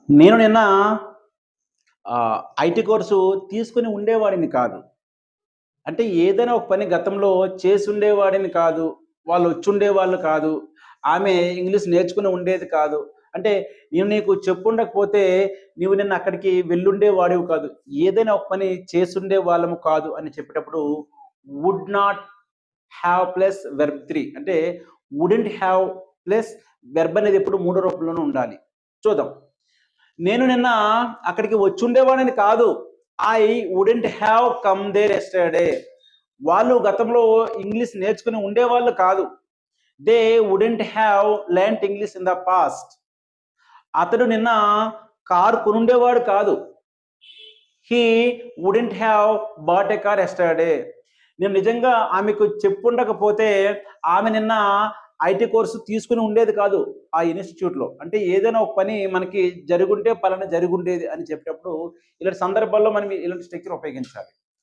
నేను నిన్న IT course తీసుకొని ఉండేవాడిని కాదు. అంటే ఏదైనా ఒక పని గతంలో చేసుండేవాడిని కాదు. వాళ్ళొచ్చుండేవాళ్ళు కాదు. ఆమె ఇంగ్లీష్ నేర్చుకొని ఉండేది కాదు. అంటే నేను నీకు చెప్పుండకపోతే నీవు నిన్న అక్కడికి వెళ్ళుండేవాడివి కాదు. ఏదైనా ఒక పని చేసుండే వాళ్ళము కాదు అని చెప్పేటప్పుడు would not have plus verb 3 అంటే వుడెంట్ హ్యావ్ ప్లస్ వెర్బ్ అనేది ఎప్పుడు మూడో రూపంలోనే ఉండాలి. చూద్దాం. నేను నిన్న అక్కడికి వచ్చుండేవాడిని కాదు. I wouldn't have come there yesterday. వాళ్ళు గతంలో ఇంగ్లీష్ నేర్చుకుని ఉండేవాళ్ళు కాదు. They wouldn't have learnt English in the past. అతడు నిన్న కారు కొనుండేవాడు కాదు. He wouldn't have bought a car yesterday. నేను నిజంగా ఆమెకు చెప్పుండకపోతే ఆమె నిన్న ఐటీ కోర్సు తీసుకొని ఉండేది కాదు ఆ ఇన్‌స్టిట్యూట్‌లో. అంటే ఏదైనా ఒక పని మనకి జరిగుంటే పలానా జరిగుండేది అని చెప్పేటప్పుడు ఇలాంటి సందర్భాల్లో మనం ఇలాంటి స్ట్రక్చర్ ఉపయోగించాలి.